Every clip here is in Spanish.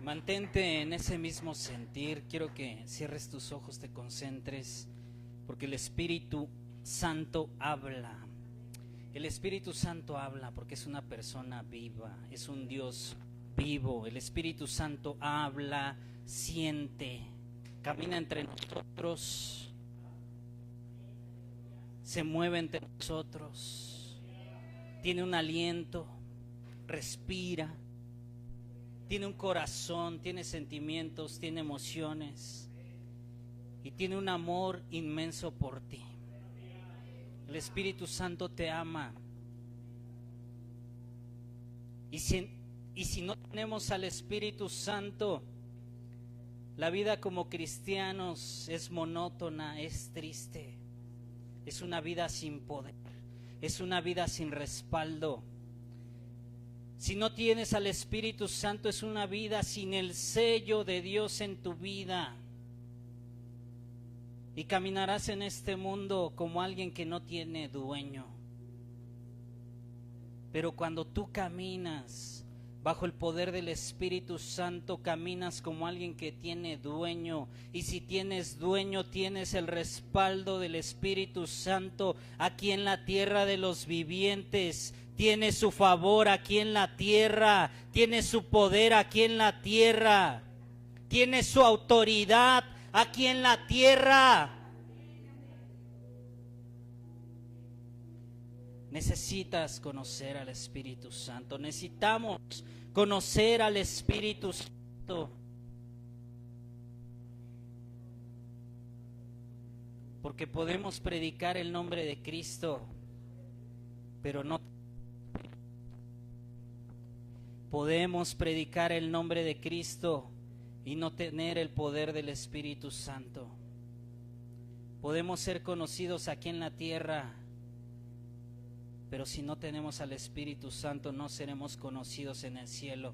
Mantente en ese mismo sentir. Quiero que cierres tus ojos, te concentres, porque el Espíritu Santo habla. El Espíritu Santo habla porque es una persona viva, es un Dios vivo. El Espíritu Santo habla, siente, camina entre nosotros, se mueve entre nosotros, tiene un aliento, respira, tiene un corazón, tiene sentimientos, tiene emociones y tiene un amor inmenso por ti. El Espíritu Santo te ama. Y si no tenemos al Espíritu Santo, la vida como cristianos es monótona, es triste. Es una vida sin poder, es una vida sin respaldo. Si no tienes al Espíritu Santo, es una vida sin el sello de Dios en tu vida. Y caminarás en este mundo como alguien que no tiene dueño. Pero cuando tú caminas bajo el poder del Espíritu Santo, caminas como alguien que tiene dueño. Y si tienes dueño, tienes el respaldo del Espíritu Santo aquí en la tierra de los vivientes. Tienes su favor aquí en la tierra. Tienes su poder aquí en la tierra. Tienes su autoridad aquí en la tierra. Necesitas conocer al Espíritu Santo. Necesitamos conocer al Espíritu Santo. Porque podemos predicar el nombre de Cristo, pero no podemos predicar el nombre de Cristo y no tener el poder del Espíritu Santo. Podemos ser conocidos aquí en la tierra, pero si no tenemos al Espíritu Santo, no seremos conocidos en el cielo.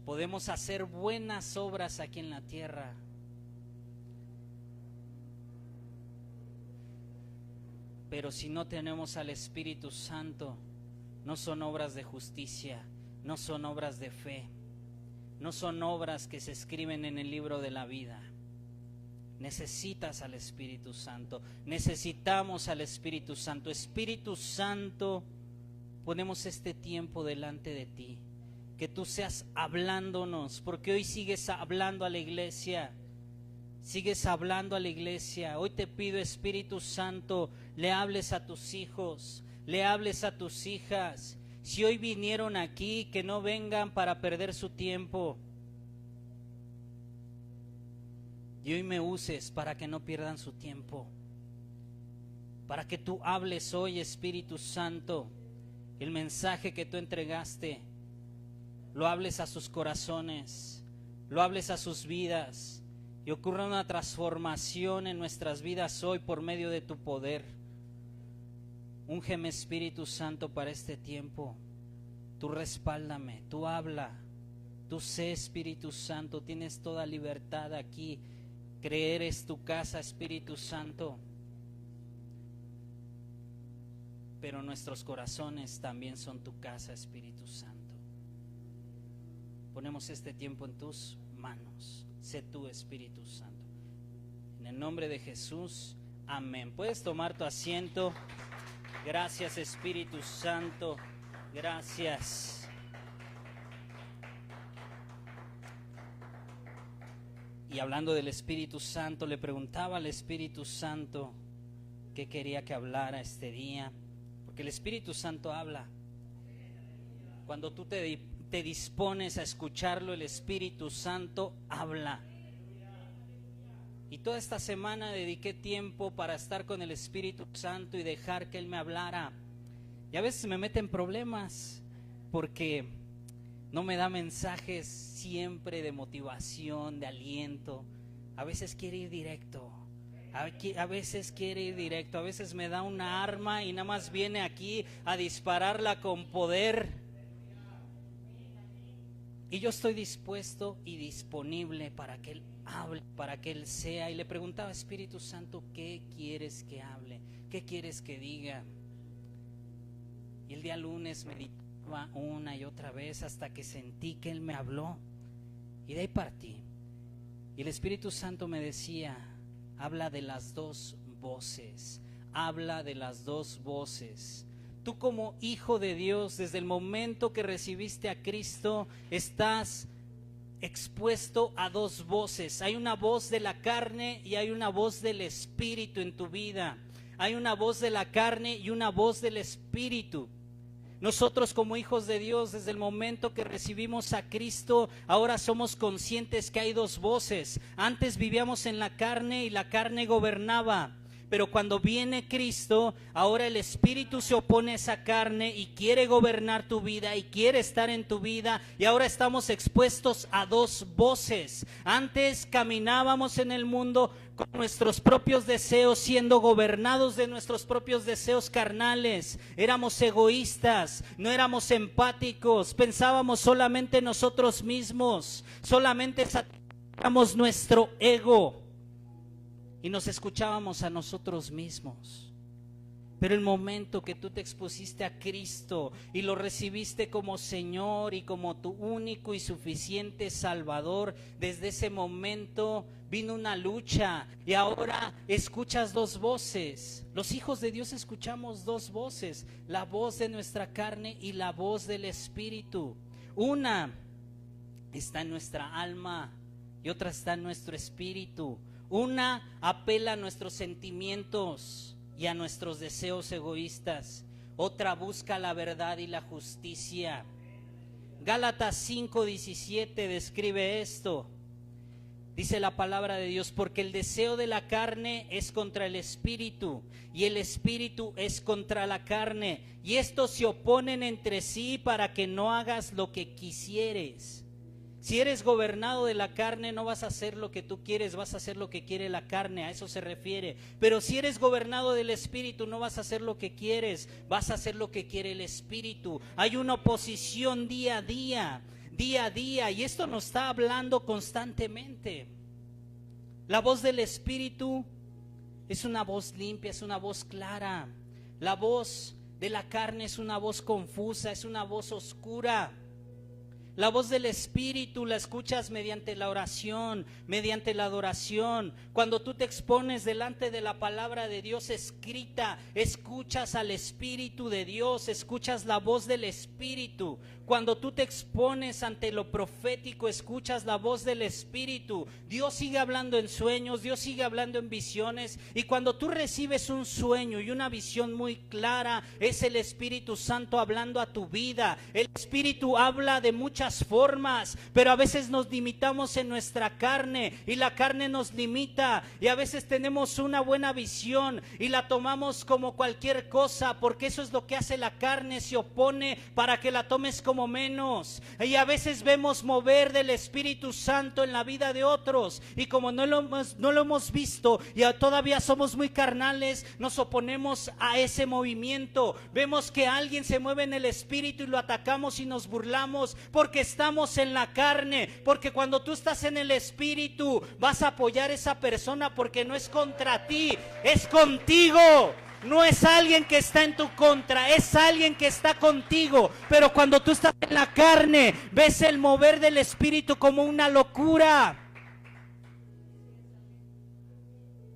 Podemos hacer buenas obras aquí en la tierra, pero si no tenemos al Espíritu Santo, no son obras de justicia, no son obras de fe, no son obras que se escriben en el libro de la vida. Necesitas al Espíritu Santo, necesitamos al Espíritu Santo. Espíritu Santo, ponemos este tiempo delante de ti, que tú seas hablándonos, porque hoy sigues hablando a la iglesia, sigues hablando a la iglesia. Hoy te pido, Espíritu Santo, le hables a tus hijos, le hables a tus hijas. Si hoy vinieron aquí, que no vengan para perder su tiempo. Y hoy me uses para que no pierdan su tiempo, para que tú hables hoy, Espíritu Santo, el mensaje que tú entregaste, lo hables a sus corazones, lo hables a sus vidas, y ocurra una transformación en nuestras vidas hoy por medio de tu poder. Úngeme, Espíritu Santo, para este tiempo. Tú respáldame, tú habla, tú sé, Espíritu Santo, tienes toda libertad aquí. Creer es tu casa, Espíritu Santo, pero nuestros corazones también son tu casa, Espíritu Santo. Ponemos este tiempo en tus manos. Sé tú, Espíritu Santo. En el nombre de Jesús, amén. Puedes tomar tu asiento. Gracias, Espíritu Santo. Gracias. Y hablando del Espíritu Santo, le preguntaba al Espíritu Santo qué quería que hablara este día, porque el Espíritu Santo habla. Cuando tú te dispones a escucharlo, el Espíritu Santo habla. Y toda esta semana dediqué tiempo para estar con el Espíritu Santo y dejar que Él me hablara. Y a veces me mete en problemas porque no me da mensajes siempre de motivación, de aliento. A veces quiere ir directo. A veces quiere ir directo. A veces me da una arma y nada más viene aquí a dispararla con poder. Y yo estoy dispuesto y disponible para que Él hable, para que Él sea. Y le preguntaba, Espíritu Santo, ¿qué quieres que hable? ¿Qué quieres que diga? Y el día lunes meditando una y otra vez hasta que sentí que Él me habló. Y de ahí partí. Y el Espíritu Santo me decía, habla de las dos voces, habla de las dos voces. Tú como hijo de Dios, desde el momento que recibiste a Cristo, estás expuesto a dos voces. Hay una voz de la carne y hay una voz del Espíritu en tu vida. Hay una voz de la carne y una voz del Espíritu. Nosotros como hijos de Dios, desde el momento que recibimos a Cristo, ahora somos conscientes que hay dos voces. Antes vivíamos en la carne y la carne gobernaba. Pero cuando viene Cristo, ahora el Espíritu se opone a esa carne y quiere gobernar tu vida y quiere estar en tu vida. Y ahora estamos expuestos a dos voces. Antes caminábamos en el mundo con nuestros propios deseos, siendo gobernados de nuestros propios deseos carnales. Éramos egoístas, no éramos empáticos, pensábamos solamente en nosotros mismos, solamente satisfacíamos nuestro ego. Y nos escuchábamos a nosotros mismos. Pero el momento que tú te expusiste a Cristo y lo recibiste como Señor y como tu único y suficiente Salvador, desde ese momento vino una lucha y ahora escuchas dos voces. Los hijos de Dios escuchamos dos voces, la voz de nuestra carne y la voz del Espíritu. Una está en nuestra alma y otra está en nuestro espíritu. Una apela a nuestros sentimientos y a nuestros deseos egoístas. Otra busca la verdad y la justicia. Gálatas 5:17 describe esto. Dice la palabra de Dios, porque el deseo de la carne es contra el espíritu y el espíritu es contra la carne. Y estos se oponen entre sí para que no hagas lo que quisieres. Si eres gobernado de la carne, no vas a hacer lo que tú quieres, vas a hacer lo que quiere la carne, a eso se refiere. Pero si eres gobernado del Espíritu, no vas a hacer lo que quieres, vas a hacer lo que quiere el Espíritu. Hay una oposición día a día, y esto nos está hablando constantemente. La voz del Espíritu es una voz limpia, es una voz clara. La voz de la carne es una voz confusa, es una voz oscura. La voz del Espíritu la escuchas mediante la oración, mediante la adoración. Cuando tú te expones delante de la palabra de Dios escrita, escuchas al Espíritu de Dios, escuchas la voz del Espíritu. Cuando tú te expones ante lo profético, escuchas la voz del Espíritu. Dios sigue hablando en sueños, Dios sigue hablando en visiones. Y cuando tú recibes un sueño y una visión muy clara, es el Espíritu Santo hablando a tu vida. El Espíritu habla de muchas formas, pero a veces nos limitamos en nuestra carne y la carne nos limita. Y a veces tenemos una buena visión y la tomamos como cualquier cosa, porque eso es lo que hace la carne, se opone para que la tomes como menos. Y a veces vemos mover del Espíritu Santo en la vida de otros y como no lo hemos visto y todavía somos muy carnales, nos oponemos a ese movimiento. Vemos que alguien se mueve en el Espíritu y lo atacamos y nos burlamos porque estamos en la carne. Porque cuando tú estás en el Espíritu vas a apoyar a esa persona, porque no es contra ti, es contigo. No es alguien que está en tu contra, es alguien que está contigo. Pero cuando tú estás en la carne, ves el mover del Espíritu como una locura.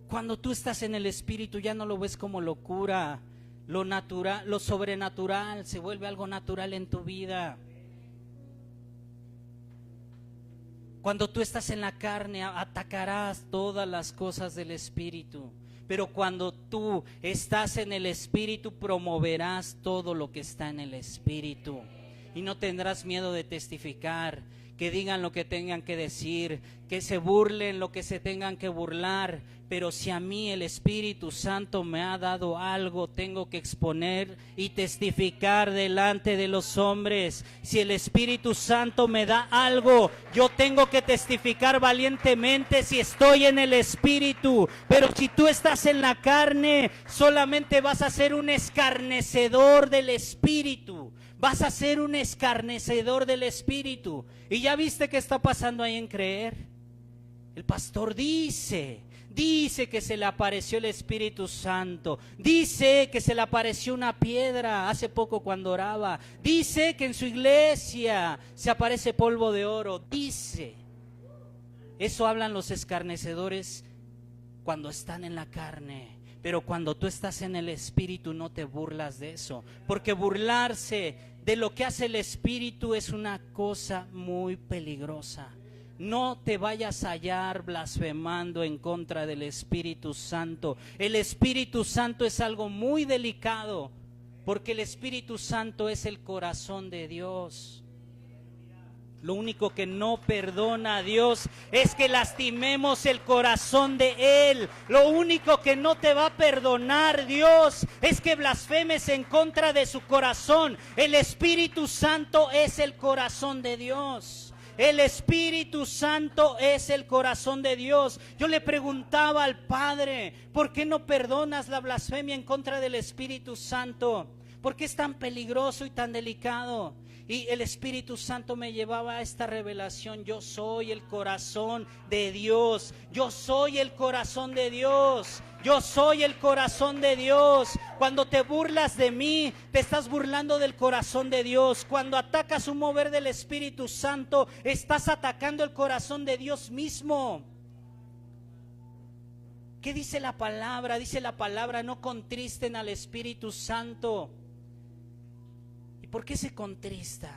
Cuando tú estás en el Espíritu ya no lo ves como locura. Lo natural, lo sobrenatural se vuelve algo natural en tu vida. Cuando tú estás en la carne, atacarás todas las cosas del Espíritu. Pero cuando tú estás en el Espíritu, promoverás todo lo que está en el Espíritu. Y no tendrás miedo de testificar, que digan lo que tengan que decir, que se burlen lo que se tengan que burlar. Pero si a mí el Espíritu Santo me ha dado algo, tengo que exponer y testificar delante de los hombres. Si el Espíritu Santo me da algo, yo tengo que testificar valientemente si estoy en el Espíritu. Pero si tú estás en la carne, solamente vas a ser un escarnecedor del Espíritu. Vas a ser un escarnecedor del Espíritu. ¿Y ya viste qué está pasando ahí en Creer? El pastor dice Dice que se le apareció el Espíritu Santo. Dice que se le apareció una piedra hace poco cuando oraba. Dice que en su iglesia se aparece polvo de oro. Dice. Eso hablan los escarnecedores cuando están en la carne. Pero cuando tú estás en el Espíritu no te burlas de eso. Porque burlarse de lo que hace el Espíritu es una cosa muy peligrosa. No te vayas a hallar blasfemando en contra del Espíritu Santo. El Espíritu Santo es algo muy delicado, porque el Espíritu Santo es el corazón de Dios. Lo único que no perdona a Dios es que lastimemos el corazón de Él. Lo único que no te va a perdonar Dios es que blasfemes en contra de su corazón. El Espíritu Santo es el corazón de Dios. El Espíritu Santo es el corazón de Dios. Yo le preguntaba al Padre, ¿por qué no perdonas la blasfemia en contra del Espíritu Santo? ¿Por qué es tan peligroso y tan delicado? Y el Espíritu Santo me llevaba a esta revelación: yo soy el corazón de Dios. Yo soy el corazón de Dios. Yo soy el corazón de Dios. Cuando te burlas de mí, te estás burlando del corazón de Dios. Cuando atacas un mover del Espíritu Santo, estás atacando el corazón de Dios mismo. ¿Qué dice la palabra? Dice la palabra: no contristen al Espíritu Santo. ¿Y por qué se contrista?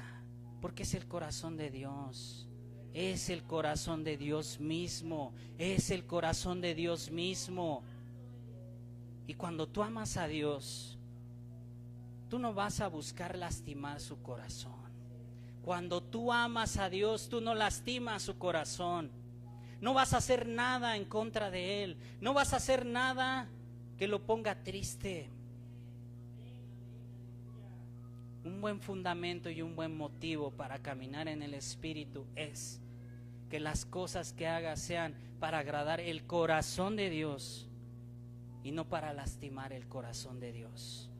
Porque es el corazón de Dios. Es el corazón de Dios mismo. Es el corazón de Dios mismo. Y cuando tú amas a Dios, tú no vas a buscar lastimar su corazón. Cuando tú amas a Dios, tú no lastimas su corazón. No vas a hacer nada en contra de Él. No vas a hacer nada que lo ponga triste. Un buen fundamento y un buen motivo para caminar en el Espíritu es que las cosas que hagas sean para agradar el corazón de Dios y no para lastimar el corazón de Dios.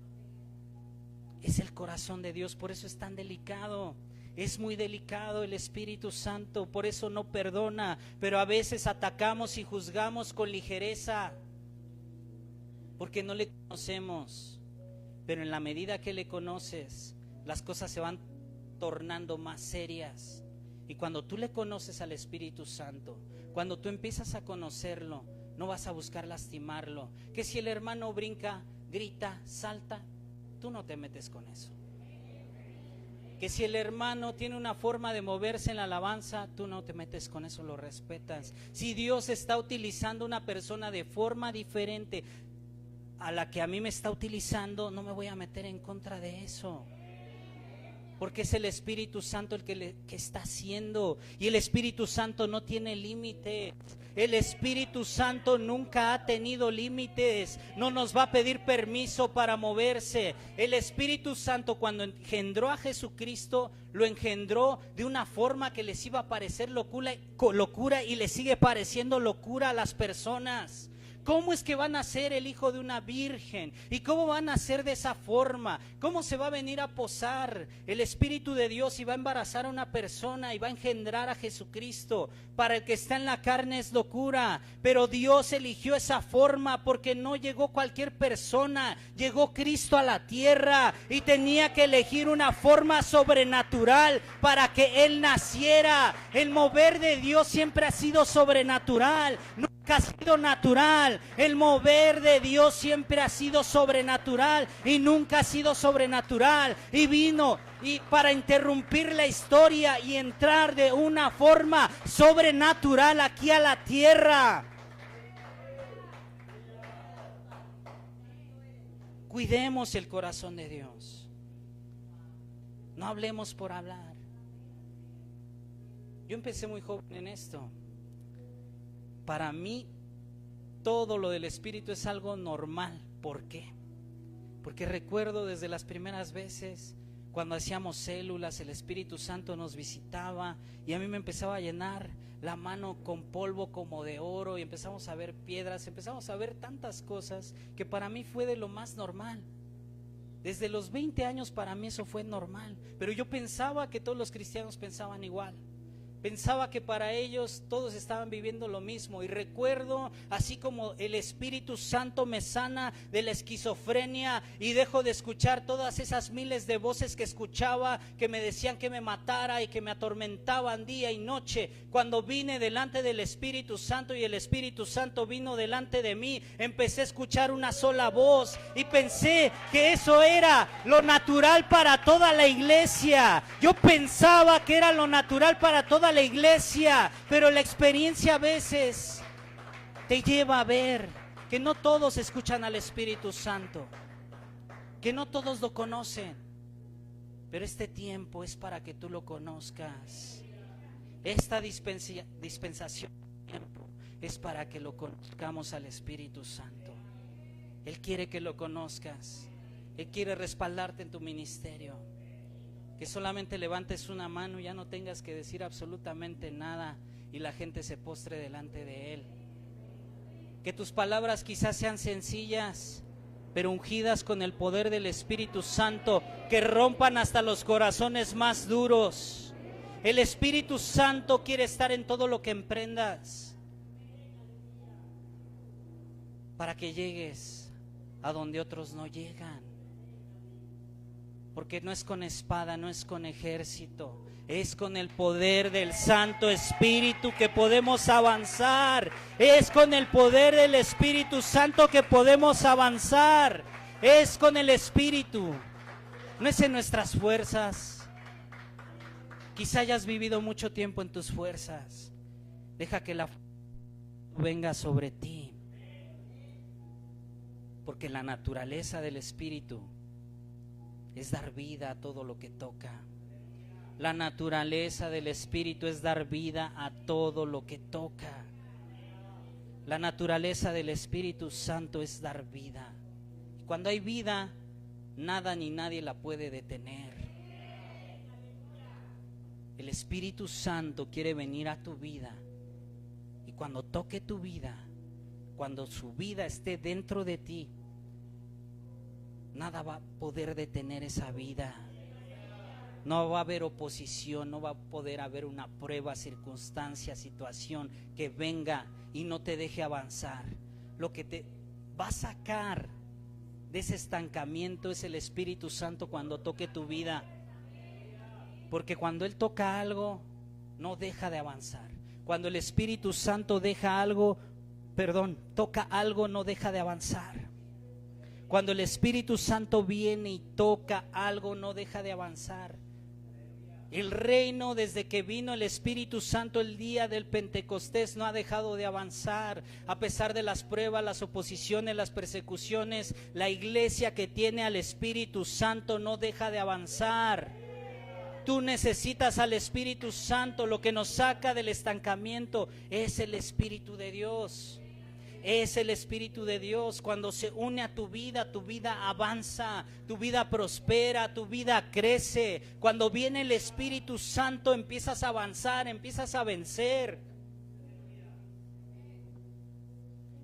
Es el corazón de Dios, por eso es tan delicado. Es muy delicado el Espíritu Santo, por eso no perdona, pero a veces atacamos y juzgamos con ligereza, porque no le conocemos. Pero en la medida que le conoces, las cosas se van tornando más serias. Y cuando tú le conoces al Espíritu Santo, cuando tú empiezas a conocerlo, no vas a buscar lastimarlo. Que si el hermano brinca, grita, salta, tú no te metes con eso. Que si el hermano tiene una forma de moverse en la alabanza, tú no te metes con eso, lo respetas. Si Dios está utilizando una persona de forma diferente a la que a mí me está utilizando, no me voy a meter en contra de eso. Porque es el Espíritu Santo el que está haciendo. Y el Espíritu Santo no tiene límites. El Espíritu Santo nunca ha tenido límites. No nos va a pedir permiso para moverse. El Espíritu Santo, cuando engendró a Jesucristo, lo engendró de una forma que les iba a parecer locura y le sigue pareciendo locura a las personas. ¿Cómo es que van a ser el hijo de una virgen? ¿Y cómo van a ser de esa forma? ¿Cómo se va a venir a posar el Espíritu de Dios y va a embarazar a una persona y va a engendrar a Jesucristo? Para el que está en la carne es locura, pero Dios eligió esa forma porque no llegó cualquier persona, llegó Cristo a la tierra y tenía que elegir una forma sobrenatural para que Él naciera. El mover de Dios siempre ha sido sobrenatural. Ha sido natural. El mover de Dios siempre ha sido sobrenatural y nunca ha sido sobrenatural. Y vino para interrumpir la historia y entrar de una forma sobrenatural aquí a la tierra. Cuidemos el corazón de Dios. No hablemos por hablar. Yo empecé muy joven en esto. Para mí, todo lo del Espíritu es algo normal. ¿Por qué? Porque recuerdo desde las primeras veces, cuando hacíamos células, el Espíritu Santo nos visitaba y a mí me empezaba a llenar la mano con polvo como de oro y empezamos a ver piedras, empezamos a ver tantas cosas que para mí fue de lo más normal. Desde los 20 años para mí eso fue normal, pero yo pensaba que todos los cristianos pensaban igual. Pensaba que para ellos todos estaban viviendo lo mismo. Y recuerdo, así como el Espíritu Santo me sana de la esquizofrenia y dejo de escuchar todas esas miles de voces que escuchaba, que me decían que me matara y que me atormentaban día y noche. Cuando vine delante del Espíritu Santo y el Espíritu Santo vino delante de mí, empecé a escuchar una sola voz y pensé que eso era lo natural para toda la iglesia. Yo pensaba que era lo natural para toda la iglesia, pero la experiencia a veces te lleva a ver que no todos escuchan al Espíritu Santo, que no todos lo conocen, pero este tiempo es para que tú lo conozcas. Esta dispensación de tiempo es para que lo conozcamos al Espíritu Santo. Él quiere que lo conozcas. Él quiere respaldarte en tu ministerio. Que solamente levantes una mano y ya no tengas que decir absolutamente nada y la gente se postre delante de Él. Que tus palabras quizás sean sencillas, pero ungidas con el poder del Espíritu Santo, que rompan hasta los corazones más duros. El Espíritu Santo quiere estar en todo lo que emprendas, para que llegues a donde otros no llegan. Porque no es con espada, no es con ejército, es con el poder del Santo Espíritu que podemos avanzar. Es con el poder del Espíritu Santo que podemos avanzar. Es con el Espíritu, no es en nuestras fuerzas. Quizá hayas vivido mucho tiempo en tus fuerzas. Deja que la fuerza venga sobre ti. Porque la naturaleza del Espíritu es dar vida a todo lo que toca. La naturaleza del Espíritu es dar vida a todo lo que toca. La naturaleza del Espíritu Santo es dar vida. Cuando hay vida, nada ni nadie la puede detener. El Espíritu Santo quiere venir a tu vida. Y cuando toque tu vida, cuando su vida esté dentro de ti, nada va a poder detener esa vida. No va a haber oposición, no va a poder haber una prueba, circunstancia, situación que venga y no te deje avanzar. Lo que te va a sacar de ese estancamiento es el Espíritu Santo cuando toque tu vida. Porque cuando Él toca algo, no deja de avanzar. Cuando el Espíritu Santo toca algo, no deja de avanzar. Cuando el Espíritu Santo viene y toca algo, no deja de avanzar. El reino, desde que vino el Espíritu Santo el día del Pentecostés, no ha dejado de avanzar. A pesar de las pruebas, las oposiciones, las persecuciones, la iglesia que tiene al Espíritu Santo no deja de avanzar. Tú necesitas al Espíritu Santo. Lo que nos saca del estancamiento es el Espíritu de Dios. Es el Espíritu de Dios. Cuando se une a tu vida avanza, tu vida prospera, tu vida crece. Cuando viene el Espíritu Santo empiezas a avanzar, empiezas a vencer.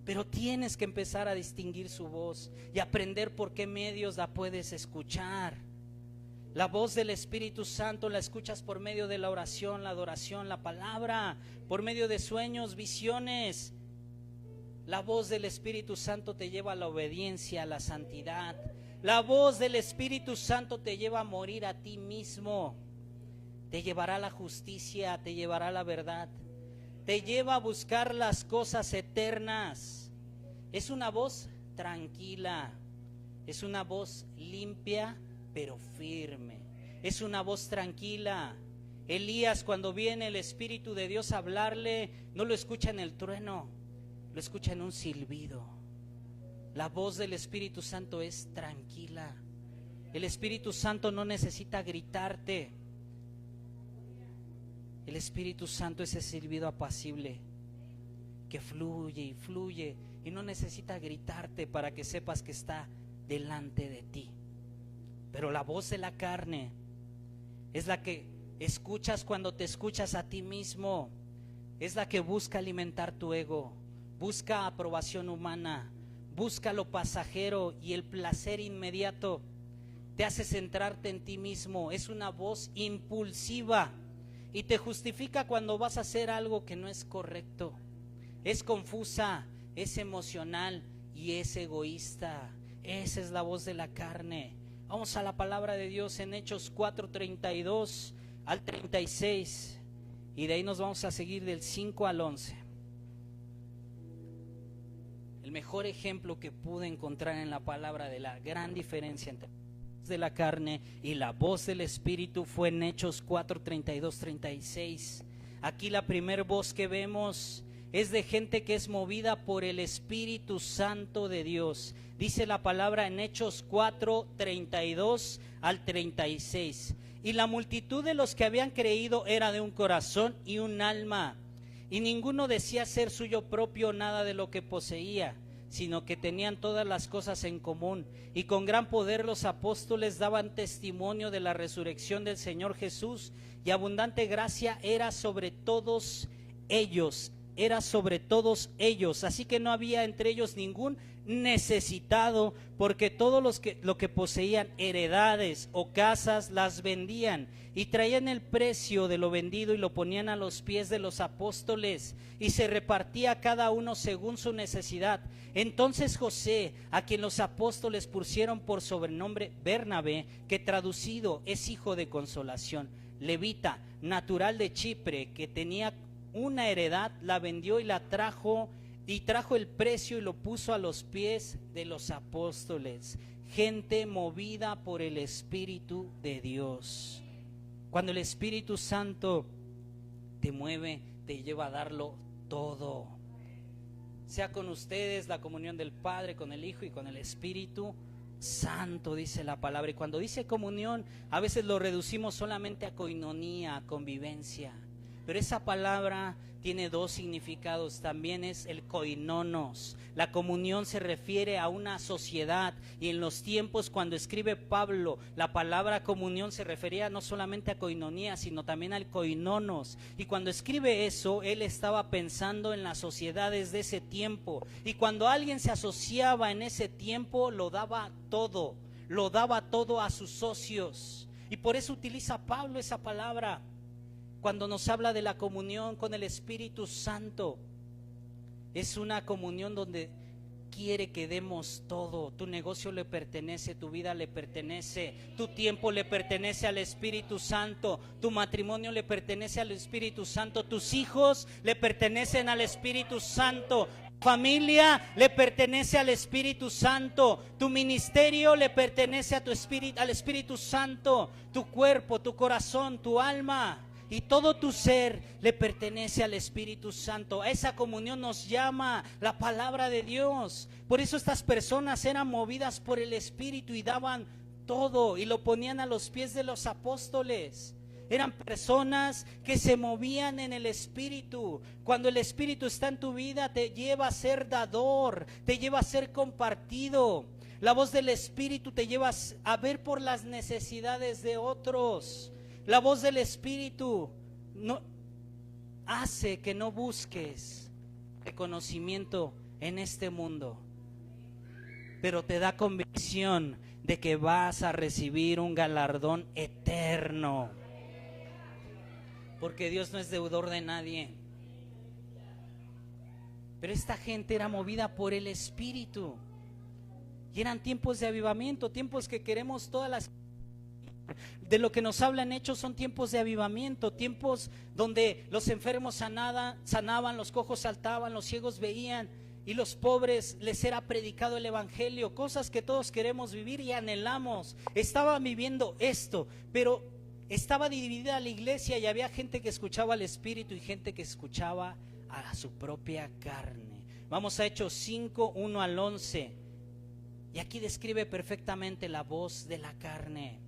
Pero tienes que empezar a distinguir su voz y aprender por qué medios la puedes escuchar. La voz del Espíritu Santo la escuchas por medio de la oración, la adoración, la palabra, por medio de sueños, visiones. La voz del Espíritu Santo te lleva a la obediencia, a la santidad. La voz del Espíritu Santo te lleva a morir a ti mismo. Te llevará a la justicia, te llevará a la verdad. Te lleva a buscar las cosas eternas. Es una voz tranquila. Es una voz limpia, pero firme. Es una voz tranquila. Elías, cuando viene el Espíritu de Dios a hablarle, no lo escucha en el trueno, lo escucha en un silbido. La voz del Espíritu Santo es tranquila. El Espíritu Santo no necesita gritarte. El Espíritu Santo es ese silbido apacible que fluye y fluye y no necesita gritarte para que sepas que está delante de ti. Pero la voz de la carne es la que escuchas cuando te escuchas a ti mismo. Es la que busca alimentar tu ego. Busca aprobación humana, busca lo pasajero y el placer inmediato. Te hace centrarte en ti mismo. Es una voz impulsiva. y te justifica cuando vas a hacer algo que no es correcto. Es confusa, es emocional y es egoísta. Esa es la voz de la carne. Vamos a la palabra de Dios en Hechos 4:32 al 36 y de ahí nos vamos a seguir del 5 al 11. El mejor ejemplo que pude encontrar en la palabra de la gran diferencia entre la voz de la carne y la voz del Espíritu fue en Hechos 4:32, 36. Aquí la primer voz que vemos es de gente que es movida por el Espíritu Santo de Dios. Dice la palabra en Hechos 4:32 al 36. Y la multitud de los que habían creído era de un corazón y un alma. Y ninguno decía ser suyo propio nada de lo que poseía, sino que tenían todas las cosas en común. Y con gran poder los apóstoles daban testimonio de la resurrección del Señor Jesús, y abundante gracia era sobre todos ellos. Así que no había entre ellos ningún necesitado, porque todos lo que poseían heredades o casas las vendían y traían el precio de lo vendido y lo ponían a los pies de los apóstoles, y se repartía cada uno según su necesidad. Entonces José, a quien los apóstoles pusieron por sobrenombre Bernabé, que traducido es hijo de consolación, levita, natural de Chipre, que tenía una heredad, la vendió y trajo el precio y lo puso a los pies de los apóstoles. Gente movida por el Espíritu de Dios. Cuando el Espíritu Santo te mueve, te lleva a darlo todo. Sea con ustedes la comunión del Padre, con el Hijo y con el Espíritu Santo, dice la palabra. Y cuando dice comunión, a veces lo reducimos solamente a koinonía, a convivencia. Pero esa palabra tiene dos significados, también es el koinonos. La comunión se refiere a una sociedad, y en los tiempos cuando escribe Pablo, la palabra comunión se refería no solamente a koinonía, sino también al koinonos. Y cuando escribe eso, él estaba pensando en las sociedades de ese tiempo. Y cuando alguien se asociaba en ese tiempo, lo daba todo a sus socios. Y por eso utiliza Pablo esa palabra cuando nos habla de la comunión con el Espíritu Santo. Es una comunión donde quiere que demos todo. Tu negocio le pertenece, tu vida le pertenece, tu tiempo le pertenece al Espíritu Santo, tu matrimonio le pertenece al Espíritu Santo, tus hijos le pertenecen al Espíritu Santo, tu familia le pertenece al Espíritu Santo, tu ministerio le pertenece a al Espíritu Santo, tu cuerpo, tu corazón, tu alma y todo tu ser le pertenece al Espíritu Santo. A esa comunión nos llama la palabra de Dios. Por eso estas personas eran movidas por el Espíritu y daban todo y lo ponían a los pies de los apóstoles. Eran personas que se movían en el Espíritu. Cuando el Espíritu está en tu vida, te lleva a ser dador, te lleva a ser compartido. La voz del Espíritu te lleva a ver por las necesidades de otros. La voz del Espíritu no hace que no busques reconocimiento en este mundo, pero te da convicción de que vas a recibir un galardón eterno, porque Dios no es deudor de nadie. Pero esta gente era movida por el Espíritu, y eran tiempos de avivamiento, tiempos que queremos todas las... De lo que nos hablan Hechos son tiempos de avivamiento, tiempos donde los enfermos sanaban, los cojos saltaban, los ciegos veían y los pobres les era predicado el evangelio, cosas que todos queremos vivir y anhelamos. Estaban viviendo esto, pero estaba dividida la iglesia y había gente que escuchaba al Espíritu y gente que escuchaba a su propia carne. Vamos a Hechos 5, 1 al 11, y aquí describe perfectamente la voz de la carne.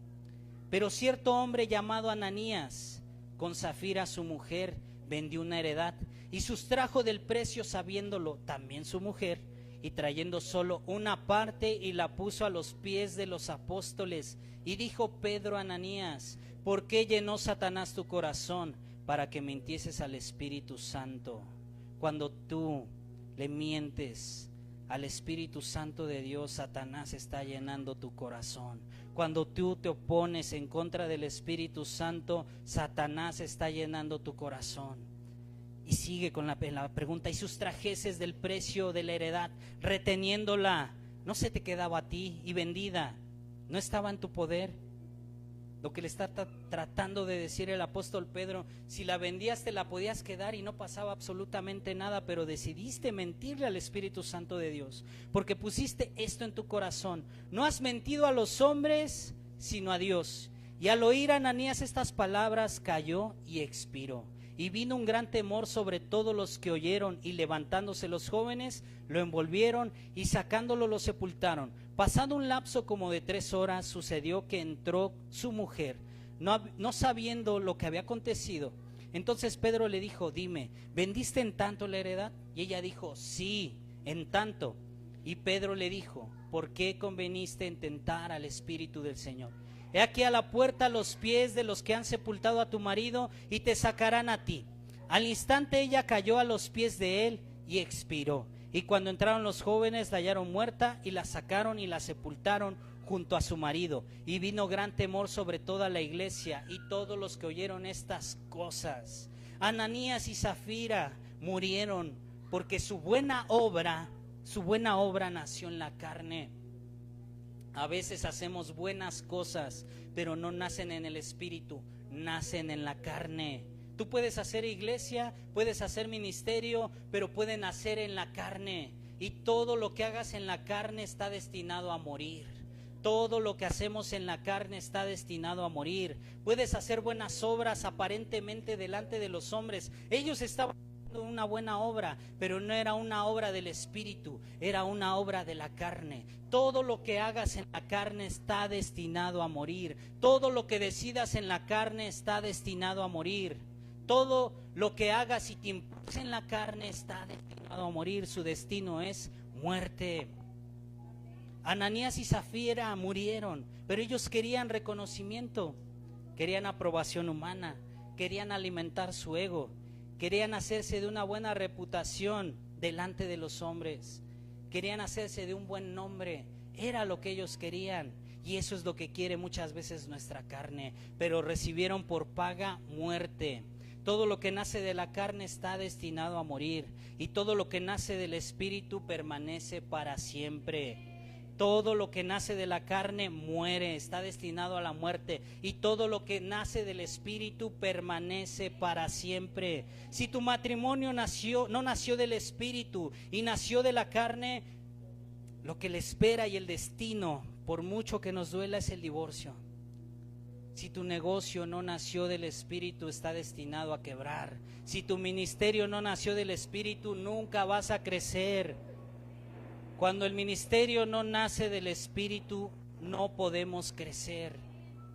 Pero cierto hombre llamado Ananías, con Zafira su mujer, vendió una heredad y sustrajo del precio, sabiéndolo también su mujer, y trayendo solo una parte, y la puso a los pies de los apóstoles. Y dijo Pedro a Ananías: ¿por qué llenó Satanás tu corazón para que mintieses al Espíritu Santo? Cuando tú le mientes al Espíritu Santo de Dios, Satanás está llenando tu corazón. Cuando tú te opones en contra del Espíritu Santo, Satanás está llenando tu corazón. Y sigue con la pregunta: y sus trajeces del precio de la heredad, reteniéndola, ¿no se te quedaba a ti? Y vendida, ¿no estaba en tu poder? Lo que le está tratando de decir el apóstol Pedro: si la vendías te la podías quedar y no pasaba absolutamente nada, pero decidiste mentirle al Espíritu Santo de Dios, porque pusiste esto en tu corazón. No has mentido a los hombres, sino a Dios. Y al oír Ananías estas palabras, cayó y expiró. Y vino un gran temor sobre todos los que oyeron, y levantándose los jóvenes, lo envolvieron y sacándolo lo sepultaron. Pasado un lapso como de 3 horas, sucedió que entró su mujer, no sabiendo lo que había acontecido. Entonces Pedro le dijo: dime, ¿vendiste en tanto la heredad? Y ella dijo: sí, en tanto. Y Pedro le dijo: ¿por qué conveniste en tentar al Espíritu del Señor? He aquí a la puerta los pies de los que han sepultado a tu marido, y te sacarán a ti. Al instante ella cayó a los pies de él y expiró. Y cuando entraron los jóvenes, la hallaron muerta, y la sacaron y la sepultaron junto a su marido. Y vino gran temor sobre toda la iglesia y todos los que oyeron estas cosas. Ananías y Zafira murieron porque su buena obra nació en la carne. A veces hacemos buenas cosas, pero no nacen en el Espíritu, nacen en la carne. Tú puedes hacer iglesia, puedes hacer ministerio, pero puede nacer en la carne. Y todo lo que hagas en la carne está destinado a morir. Todo lo que hacemos en la carne está destinado a morir. Puedes hacer buenas obras aparentemente delante de los hombres. Ellos estaban haciendo una buena obra, pero no era una obra del Espíritu, era una obra de la carne. Todo lo que hagas en la carne está destinado a morir. Todo lo que decidas en la carne está destinado a morir. Todo lo que hagas y te impulses en la carne está destinado a morir. Su destino es muerte. Ananías y Zafira murieron, pero ellos querían reconocimiento, querían aprobación humana, querían alimentar su ego, querían hacerse de una buena reputación delante de los hombres, querían hacerse de un buen nombre. Era lo que ellos querían, y eso es lo que quiere muchas veces nuestra carne, pero recibieron por paga muerte. Todo lo que nace de la carne está destinado a morir, y todo lo que nace del Espíritu permanece para siempre. Todo lo que nace de la carne muere, está destinado a la muerte, y todo lo que nace del Espíritu permanece para siempre. Si tu matrimonio no nació del Espíritu y nació de la carne, lo que le espera y el destino, por mucho que nos duela, es el divorcio. Si tu negocio no nació del Espíritu, está destinado a quebrar. Si tu ministerio no nació del Espíritu, nunca vas a crecer. Cuando el ministerio no nace del Espíritu, no podemos crecer.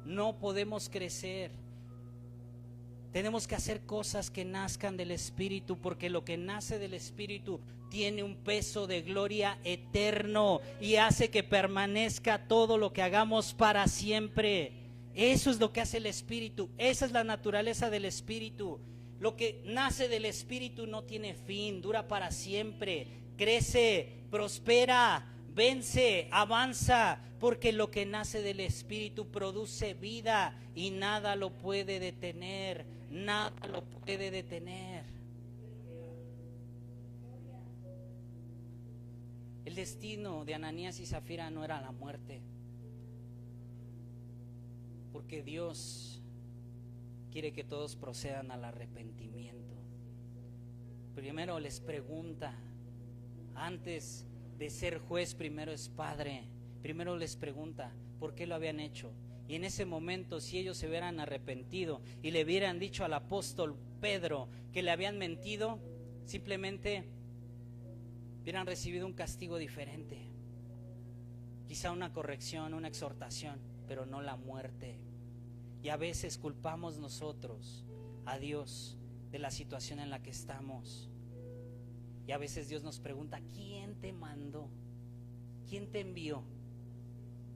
No podemos crecer. Tenemos que hacer cosas que nazcan del Espíritu, porque lo que nace del Espíritu tiene un peso de gloria eterno y hace que permanezca todo lo que hagamos para siempre. Eso es lo que hace el Espíritu, esa es la naturaleza del Espíritu. Lo que nace del Espíritu no tiene fin, dura para siempre, crece, prospera, vence, avanza, porque lo que nace del Espíritu produce vida y nada lo puede detener, nada lo puede detener. El destino de Ananías y Zafira no era la muerte, porque Dios quiere que todos procedan al arrepentimiento. Primero les pregunta, antes de ser juez, primero es padre. Primero les pregunta por qué lo habían hecho. Y en ese momento, si ellos se hubieran arrepentido y le hubieran dicho al apóstol Pedro que le habían mentido, simplemente hubieran recibido un castigo diferente. Quizá una corrección, una exhortación, pero no la muerte. Y a veces culpamos nosotros a Dios de la situación en la que estamos. Y a veces Dios nos pregunta, ¿quién te mandó? ¿Quién te envió?